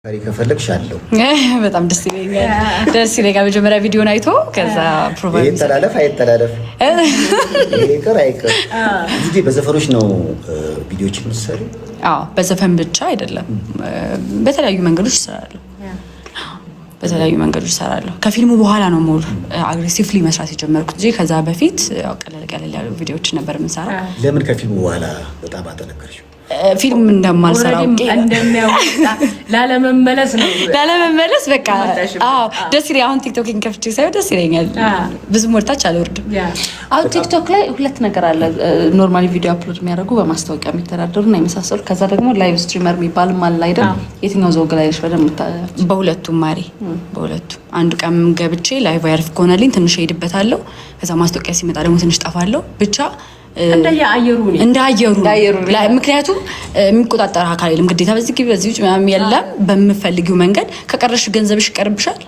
ታሪክ ከፈለግሻለሁ በጣም ደስ ይለኛል መጀመሪያ ቪዲዮን አይቶ ከዛ ፕሮቫይድ ይተላለፍ አይተላለፍ ይቅር አይቅር እንግዲህ በዘፈኖች ነው ቪዲዮችን መስሪ በዘፈን ብቻ አይደለም በተለያዩ መንገዶች እሰራለሁ ከፊልሙ በኋላ ነው ሞር አግሬሲቭሊ መስራት የጀመርኩት እንጂ ከዛ በፊት ቀለል ያሉ ቪዲዮዎች ነበር የምሰራው ለምን ከፊልሙ በኋላ በጣም አጠነከርሽ ፊልም እንደማልሰራው ላለመመለስ በቃ ደስ ይለኛል አሁን ቲክቶክን ከፍቼ ሳይሆን ደስ ይለኛል ብዙ ሞርታች አልወርድም አሁን ቲክቶክ ላይ ሁለት ነገር አለ ኖርማሊ ቪዲዮ አፕሎድ የሚያደርጉ በማስታወቂያ የሚተዳደሩና የመሳሰሉ ከዛ ደግሞ ላይቭ ስትሪመር የሚባል ማለት አይደል የትኛው ዘውግ ላይ ነሽ በደምብ በሁለቱም ማሪ በሁለቱም አንድ ቀን ገብቼ ላይቭ ያርፍ ከሆነልኝ ትንሽ ሄድበታለሁ ከዛ ማስታወቂያ ሲመጣ ደግሞ ትንሽ ጠፋለሁ ብቻ እንደ አየሩ ምክንያቱም የሚቆጣጠር አካል የለም ግዴታ በዚህ ምናምን የለም በምፈልጊው መንገድ ከቀረሽ ገንዘብሽ ይቀርብሻል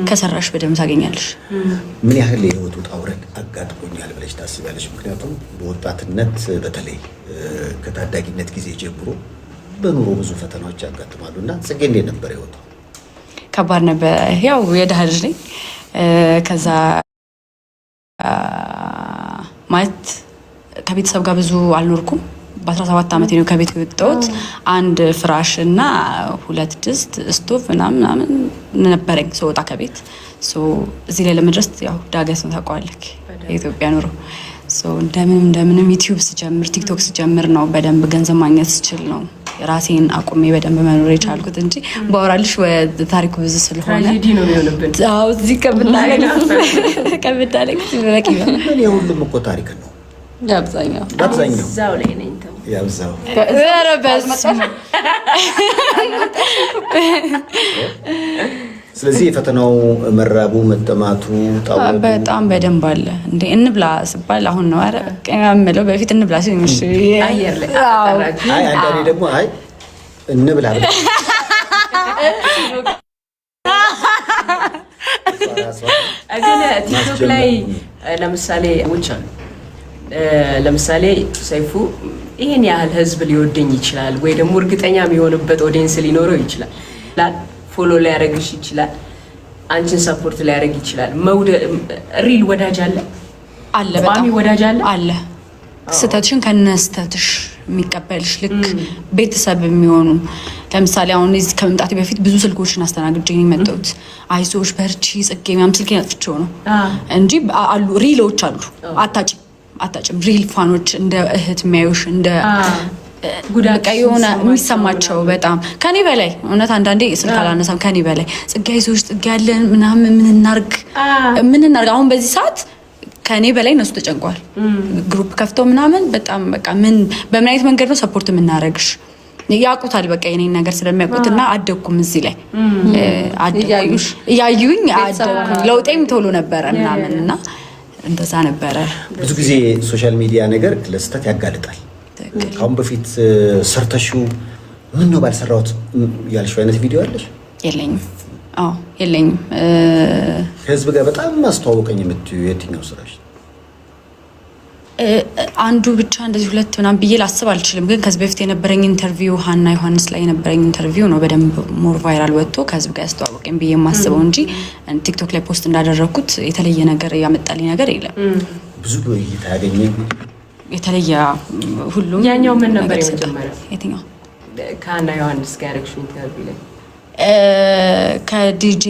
ከሰራሽ በደምብ ታገኛለሽ ምን ያህል የህይወቱ ጣውረድ አጋጥሞኛል ብለሽ ታስቢያለሽ ምክንያቱም በወጣትነት በተለይ ከታዳጊነት ጊዜ ጀምሮ በኑሮ ብዙ ፈተናዎች ያጋጥማሉና ጽጌ እንዴት ነበር ህይወቱ ከባድ ነበር ያው የደሃ ልጅ ነኝ ከዛ ማለት ከቤተሰብ ጋር ብዙ አልኖርኩም በ17 ዓመቴ ነው ከቤት የወጣሁት አንድ ፍራሽ እና ሁለት ድስት ስቶቭ ምናምን ነበረኝ ስወጣ ከቤት እዚህ ላይ ለመድረስ ያው ዳገት ነው ታውቀዋለህ የኢትዮጵያ ኑሮ እንደምንም ዩቲዩብ ስጀምር ቲክቶክ ስጀምር ነው በደንብ ገንዘብ ማግኘት ስችል ነው ራሴን አቁሜ በደንብ መኖር የቻልኩት እንጂ ባወራልሽ ታሪኩ ብዙ ስለሆነ ነው የሚሆንብን እዚህ ከብዳለክ በቂ ነው የሁሉም እኮ ታሪክ ነው ያብዛኛው እዛው ላይ ነኝ ተው ያብዛው ስለዚህ የፈተናው መራቡ መጠማቱ ጣውረዱ በጣም በደንብ አለ እንዴ እንብላ ሲባል አሁን ነው አረ ቀማምለው በፊት እንብላ ሲልሽ አየር ላይ አንዳንዴ ደግሞ እንብላ ግን ቲክቶክ ላይ ለምሳሌ ሰይፉ ይሄን ያህል ህዝብ ሊወደኝ ይችላል ወይ ደግሞ እርግጠኛ የሚሆንበት ኦዲየንስ ሊኖረው ይችላል ፎሎ ሊያደርግሽ ይችላል አንቺን ሰፖርት ሊያደርግ ይችላል ሪል ወዳጅ አለ በጣም ወዳጅ አለ ስተትሽን ከነስተትሽ የሚቀበልሽ ልክ ቤተሰብ የሚሆኑ ለምሳሌ አሁን እዚህ ከመምጣቴ በፊት ብዙ ስልኮችን አስተናግጄ ነው የመጣሁት አይዞሽ በርቺ ጽጌ ምናምን ስልኬን አጥፍቼው ነው እንጂ አሉ ሪሎች አሉ አታጭም ሪል ፋኖች እንደ እህት የሚያዩሽ እንደ ጉዳይ የሆነ የሚሰማቸው በጣም ከኔ በላይ እውነት አንዳንዴ ስልክ አላነሳም ከኔ በላይ ጽጌ አይዞሽ ጽጌ ያለን ምናምን ምን እናርግ አሁን በዚህ ሰዓት ከኔ በላይ እነሱ ተጨንቋል ግሩፕ ከፍተው ምናምን በጣም በቃ ምን በምን አይነት መንገድ ነው ሰፖርት የምናረግሽ ያቁታል በቃ የኔን ነገር ስለሚያውቁትና አደኩም እዚህ ላይ ያዩኝ አደኩ ለውጤም ቶሎ ነበረ ምናምንና እንደዛ ነበረ ብዙ ጊዜ ሶሻል ሚዲያ ነገር ለስተት ያጋልጣል አሁን በፊት ሰርተሽው ምን ነው ባልሰራውት ያልሽው አይነት ቪዲዮ አለሽ የለኝም ህዝብ ጋር በጣም ማስተዋወቀኝ የምትዩ የትኛው ስራሽ አንዱ ብቻ እንደዚህ ሁለት ምናምን ብዬ ላስብ አልችልም ግን ከዚህ በፊት የነበረኝ ኢንተርቪው ሀና ዮሐንስ ላይ የነበረኝ ኢንተርቪው ነው በደንብ ሞር ቫይራል ወጥቶ ከህዝብ ጋር ያስተዋወቀኝ ብዬ የማስበው እንጂ ቲክቶክ ላይ ፖስት እንዳደረኩት የተለየ ነገር ያመጣልኝ ነገር የለም ብዙ እይታ ያገኘ የተለየ ሁሉም ያኛው ምን ነበር የመጀመሪያው የትኛው ከሀና ዮሐንስ ጋር ያደረግሽው ኢንተርቪው ላይ ከዲጄ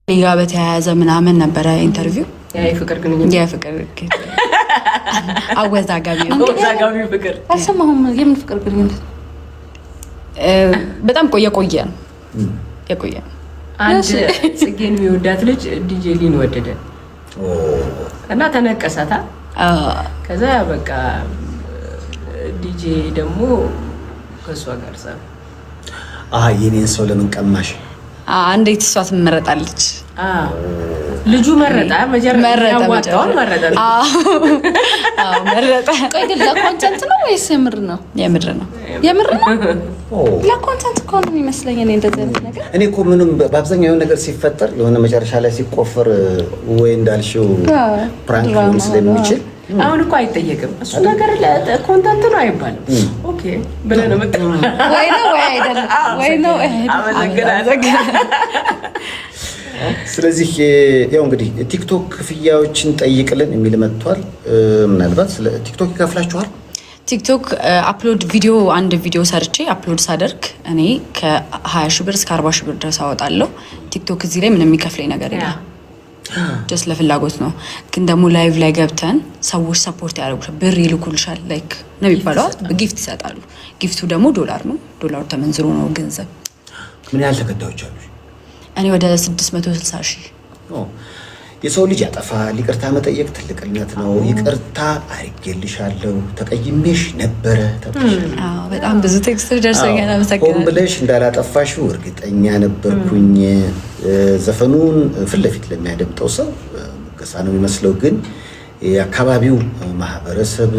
ሊጋ በተያያዘ ምናምን ነበረ ኢንተርቪው የፍቅር ግንኙነት አወዛጋቢ ፍቅር አልሰማሁም የምን ፍቅር ግንኙነት በጣም የቆየ አንድ ጽጌን የሚወዳት ልጅ ዲጄ ሊን ወደደ እና ተነቀሳታ ከዛ በቃ ዲጄ ደግሞ ከሷ ጋር ሰው የኔን ሰው ለምን ቀማሽ እንዴት እሷ ትመረጣለች ልጁ መረጣ መረጣ ቆይ ግን ለኮንተንት ነው ወይስ የምር ነው ለኮንተንት እኮ ነው የሚመስለኝ እኔ እንደዚህ አይነት ነገር እኔ እኮ ምንም በአብዛኛው የሆነ ነገር ሲፈጠር የሆነ መጨረሻ ላይ ሲቆፈር ወይ እንዳልሽው ፕራንክ ሊሆን ስለሚችል አሁን እኮ አይጠየቅም እሱ ነገር ኮንተንት ነው አይባልም። ኦኬ ብለህ ነው መጣ ወይ ነው ወይ አይደለም ወይ ነው ስለዚህ ያው እንግዲህ ቲክቶክ ክፍያዎችን ጠይቅልን የሚል መጥቷል። ምናልባት ስለ ቲክቶክ ይከፍላችኋል? ቲክቶክ አፕሎድ ቪዲዮ አንድ ቪዲዮ ሰርቼ አፕሎድ ሳደርግ እኔ ከ20 ሺህ ብር እስከ 40 ሺህ ብር ድረስ አወጣለሁ። ቲክቶክ እዚህ ላይ ምንም የሚከፍለኝ ነገር የለም። ጀስት ለፍላጎት ነው። ግን ደግሞ ላይቭ ላይ ገብተን ሰዎች ሰፖርት ያደርጉሻል፣ ብር ይልኩልሻል። ላይክ ነው የሚባለው፣ ጊፍት ይሰጣሉ። ጊፍቱ ደግሞ $1 ነው። $1 ተመንዝሮ ነው ገንዘብ። ምን ያህል ተከታዮች አሉ? እኔ ወደ 660 ሺህ። የሰው ልጅ ያጠፋል፣ ይቅርታ መጠየቅ ትልቅነት ነው። ይቅርታ አድርጌልሻለሁ፣ ተቀይሜሽ ነበረ ተብለሻል። በጣም ብዙ ቴክስቶች ደርሰኛል። አመሰግናለሁ። ሆን ብለሽ እንዳላጠፋሽው እርግጠኛ ነበርኩኝ። ዘፈኑን ፊት ለፊት ለሚያደምጠው ሰው ሙገሳ ነው የሚመስለው፣ ግን የአካባቢው ማህበረሰብ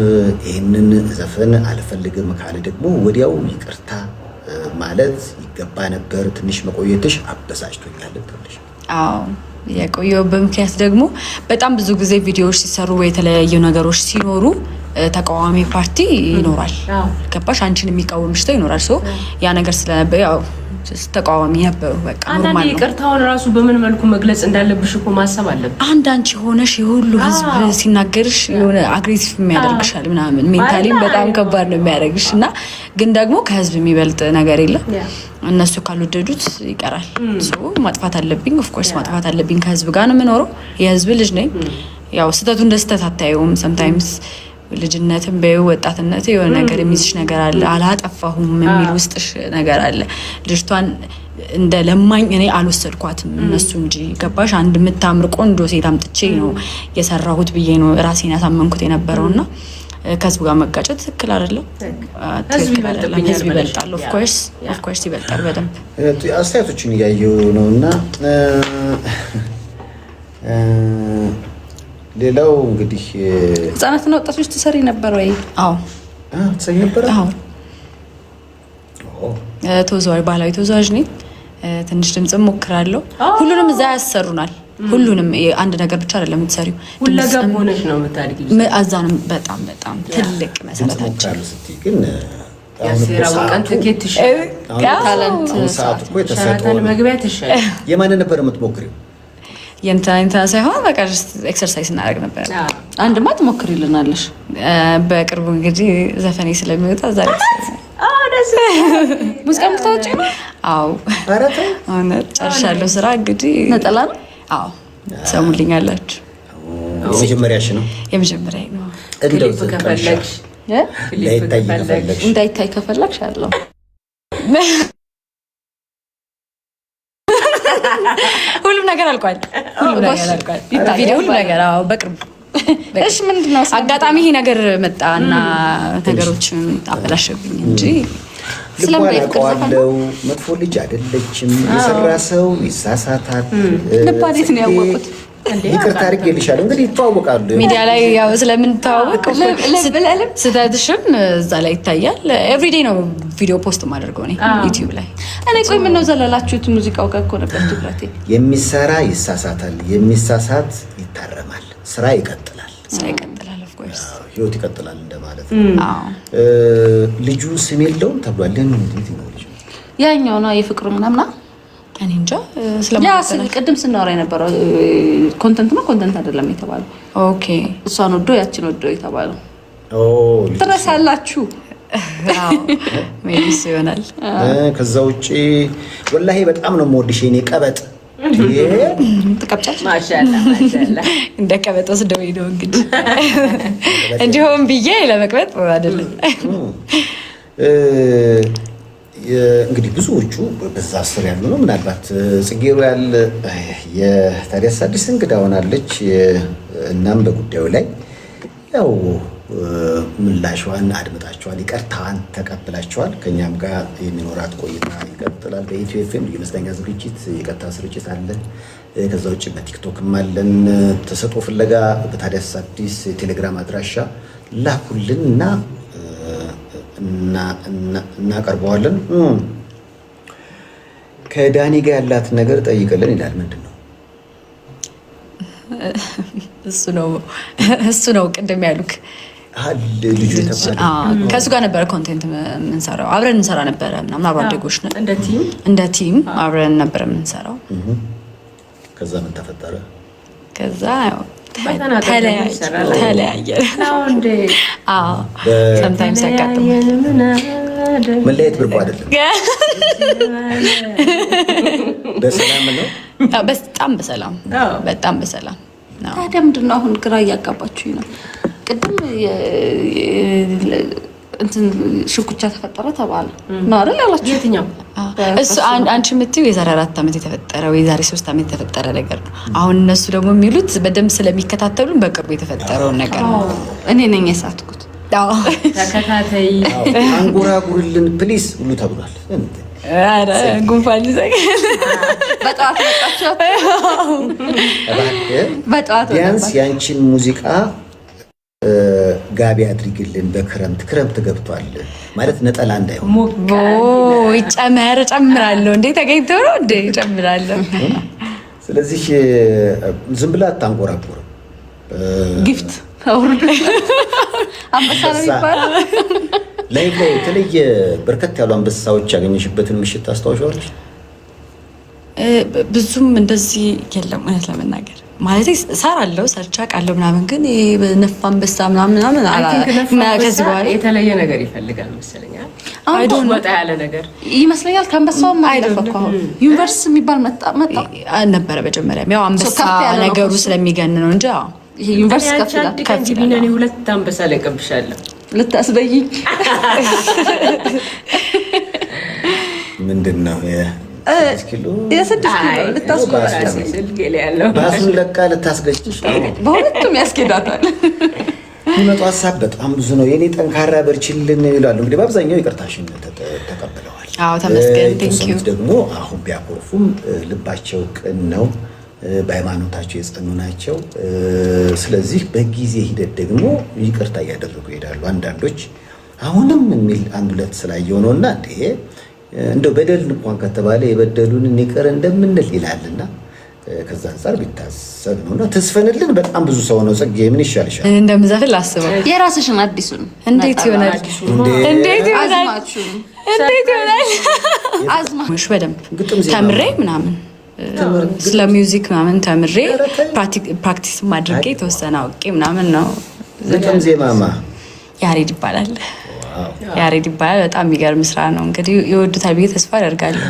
ይህንን ዘፈን አልፈልግም ካለ ደግሞ ወዲያው ይቅርታ ማለት ይገባ ነበር። ትንሽ መቆየትሽ አበሳጭቶኛል ተብለሻል። አዎ የቆየው በምክንያት ደግሞ በጣም ብዙ ጊዜ ቪዲዮዎች ሲሰሩ ወይ የተለያዩ ነገሮች ሲኖሩ ተቃዋሚ ፓርቲ ይኖራል። ገባሽ? አንቺን የሚቃወምሽ ሰው ይኖራል። ሶ ያ ነገር ስለነበር ያው ተቃዋሚ ነበሩ። በቃ ኖርማል ነው። ይቅርታውን ራሱ በምን መልኩ መግለጽ እንዳለብሽ እኮ ማሰብ አለብሽ። አንድ አንቺ ሆነሽ የሁሉ ህዝብ ሲናገርሽ የሆነ አግሬሲቭ የሚያደርግሻል ምናምን፣ ሜንታሊም በጣም ከባድ ነው የሚያደርግሽ። እና ግን ደግሞ ከህዝብ የሚበልጥ ነገር የለም። እነሱ ካልወደዱት ይቀራል። ሶ ማጥፋት አለብኝ፣ ኦፍ ኮርስ ማጥፋት አለብኝ። ከህዝብ ጋር ነው የምኖረው፣ የህዝብ ልጅ ነኝ። ያው ስህተቱ እንደ ስህተት አታየውም። ሰምታይምስ ልጅነትም በወጣትነት የሆነ ነገር የሚዝሽ ነገር አለ። አላጠፋሁም የሚል ውስጥሽ ነገር አለ። ልጅቷን እንደ ለማኝ እኔ አልወሰድኳትም እነሱ እንጂ ገባሽ? አንድ የምታምር ቆንጆ ሴት አምጥቼ ነው የሰራሁት ብዬ ነው ራሴን ያሳመንኩት የነበረውና ከህዝብ ጋር መጋጨት ትክክል አይደለም። ህዝብ ይበልጣል። ኦፍ ኮርስ ይበልጣል በደንብ። አስተያየቶችን እያየሁ ነውና ሌላው እንግዲህ ህጻናትና ወጣቶች ትሰሪ ነበር ወይ? አዎ ትሰሪ ነበር። አዎ ተወዛዋዥ፣ ባህላዊ ተወዛዋዥ ነኝ። ትንሽ ድምጽም ሞክራለሁ። ሁሉንም እዛ ያሰሩናል። ሁሉንም አንድ ነገር ብቻ አይደለም የምትሰሪው። ሁለገብ ሆነሽ ነው የምታድጊው። አዛንም በጣም ትልቅ መሰረታችን ግን ያሰራው ቀን ትኬት ታለንት ሰዓት እኮ የተሰጠው መግቢያ ተሻለ። የማን ነበር የምትሞክሪው? የእንትና ሳይሆን በቃ ኤክሰርሳይዝ እናደርግ ነበር። አንድማ ትሞክሪልናለሽ። በቅርቡ እንግዲህ ዘፈኔ ስለሚወጣ ዛሬ ሙዚቃ ምታወጪ ነው? አዎ ጨርሻለሁ ስራ። እንግዲህ ነጠላ ነው? አዎ ሰሙልኛላችሁ። የመጀመሪያሽ ነው? የመጀመሪያ ነው። ክሊፕ ከፈለግሽ እንዳይታይ ከፈለግሽ አለው። ሁሉም ነገር አልቋል። ቪዲዮ ሁሉ ነገር አዎ በቅርቡ። እሺ ምንድነው አጋጣሚ ይሄ ነገር መጣና ነገሮችን አበላሸብኝ እንጂ ስለምን ያውቀዋለው? መጥፎ ልጅ አይደለችም። የሰራ ሰው ይሳሳታል። ልባዴት ነው ያወቁት። ይቅርታ አድርጌልሻለሁ። እንግዲህ ይተዋወቃሉ ሚዲያ ላይ ያው ስለምንተዋወቅ ስህተትሽም እዛ ላይ ይታያል። ኤቭሪዴይ ነው ቪዲዮ ፖስት ማድረገው እኔ ዩቲዩብ ላይ። እኔ ቆይ ምን ነው ዘለላችሁት? ሙዚቃው ጋር እኮ ነበር ትኩረቴ። የሚሰራ ይሳሳታል፣ የሚሳሳት ይታረማል። ስራ ይቀጥላል። ኦፍ ኮርስ ህይወት ይቀጥላል እንደማለት ነው። ልጁ ስም የለውም ተብሏል። ለምን እንዴት ነው ልጁ? ያኛው ነው የፍቅሩ ምናምና እኔ እንጃ። ቅድም ስናወራ የነበረው ኮንተንት ነው ኮንተንት አይደለም የተባለው። ኦኬ እሷን ወዶ ያችን ወዶ የተባለው ትረሳላችሁ። ሜዲስ ይሆናል። ከዛ ውጪ ወላሂ በጣም ነው የምወድሽ የኔ ቀበጥ። ተቀብጫች ማሻአላ እንደ ቀበጥ ወስደው ነው እንግዲህ እንዲሁም ብዬ ለመቅበጥ አይደለም። እንግዲህ ብዙዎቹ በዛ ስር ያሉ ነው። ምናልባት ጽጌሩ ያለ የታዲያስ አዲስ እንግዳ ሆናለች። እናም በጉዳዩ ላይ ያው ምላሿን አድምጣቸዋል፣ ይቅርታዋን ተቀብላቸዋል። ከኛም ጋር የሚኖራት ቆይታ ይቀጥላል። በኢትዮ ኤፍኤም ልዩ መዝናኛ ዝግጅት የቀጥታ ስርጭት አለ። ከዛ ውጭ በቲክቶክም አለን። ተሰጥኦ ፍለጋ በታዲያስ አዲስ የቴሌግራም አድራሻ ላኩልን እና እናቀርበዋለን። ከዳኒ ጋር ያላት ነገር ጠይቀልን ይላል። ምንድን ነው እሱ ነው ቅድም ያሉክ ልጁ የተባለ ከእሱ ጋር ነበረ ኮንቴንት የምንሰራው። አብረን እንሰራ ነበረ ምናምን አብሮ አደጎች ነን። እንደ ቲም አብረን ነበረ የምንሰራው። ከዛ ምን ተፈጠረ? ከዛ ተለያየ። ሰምታይምስ ያጋጥማል። መለያየት ብርቁ አይደለም። በሰላም ነው? በጣም በሰላም በጣም በሰላም። ታዲያ ምንድን ነው አሁን ግራ እያጋባችሁኝ ነው? ቅድም እንትን ሽኩቻ ተፈጠረ ተባለ ነው አይደል ያላችሁ? የትኛው እሱ አንቺ የምትይው የዛሬ 4 ዓመት የተፈጠረ ወይ የዛሬ 3 ዓመት የተፈጠረ ነገር ነው። አሁን እነሱ ደግሞ የሚሉት በደንብ ስለሚከታተሉን በቅርቡ የተፈጠረውን ነገር ነው። እኔ ነኝ የሳትኩት። ተከታታይ አንጎራጉርልን ፕሊስ ሁሉ ተብሏል። አረ ጉንፋን ይዘጋል። በጠዋት ቢያንስ ያንቺን ሙዚቃ ጋቢ አድርግልን። በክረምት ገብቷል ማለት ነጠላ እንዳይሆን ጨምራለሁ እንዴ ተገኝቶ ነው እንዴ ጨምራለሁ። ስለዚህ ዝም ብላ አታንጎራጉርም። ጊፍት አንበሳ ነው የሚባለው። ላይ የተለየ በርከት ያሉ አንበሳዎች ያገኘሽበትን ምሽት ታስታውሻለሽ? ብዙም እንደዚህ የለም እውነት ለመናገር ማለት እሰራለሁ ሰርቻ ቃለሁ ምናምን፣ ግን ነፍ አንበሳ ምናምን ከዚህ በኋላ የተለየ ነገር ይፈልጋል መሰለኝ። ወጣ ያለ ነገር ይመስለኛል። ከአንበሳውም አይደፈኩ ዩኒቨርስ የሚባል መጣ ነበረ መጀመሪያም። ያው አንበሳ ነገሩ ስለሚገን ነው እንጂ ይሄ ዩኒቨርስ ከፍ ይላል። 2 አንበሳ ለቀብሻለሁ ልታስበይኝ ምንድነው? የ6 ኪሎ ባሱን ለቃ ልታስገጭሽ በሁለቱም ያስኬዳታል። የሚመጡ ሀሳብ በጣም ብዙ ነው። የኔ ጠንካራ በርችልን ይላሉ። እንግዲህ በአብዛኛው ይቅርታሽን ተቀብለዋል። ተመስገን። ቴንኪው። ደግሞ አሁን ቢያኮርፉም ልባቸው ቅን ነው፣ በሃይማኖታቸው የጸኑ ናቸው። ስለዚህ በጊዜ ሂደት ደግሞ ይቅርታ እያደረጉ ይሄዳሉ። አንዳንዶች አሁንም የሚል 1-2 ስላየው ነውና እንዴ እንደው በደል እንኳን ከተባለ የበደሉን ይቅር እንደምንል ይላልና ከዛ አንፃር ቢታሰብ ነውና ተስፈንልን። በጣም ብዙ ሰው ነው። ጽጌ ምን ይሻልሻል? እንደምዘፍን ላስበው። የራስሽን አዲሱን እንዴት ይሆናል? አዝማች በደንብ ተምሬ ምናምን ስለ ሚውዚክ ምናምን ተምሬ ፕራክቲስ አድርጌ የተወሰነ አውቄ ምናምን ነው። ግጥም ዜማማ ያሬድ ይባላል። ያሬድ ይባላል። በጣም የሚገርም ስራ ነው። እንግዲህ ይወዱታል ብዬ ተስፋ አደርጋለሁ።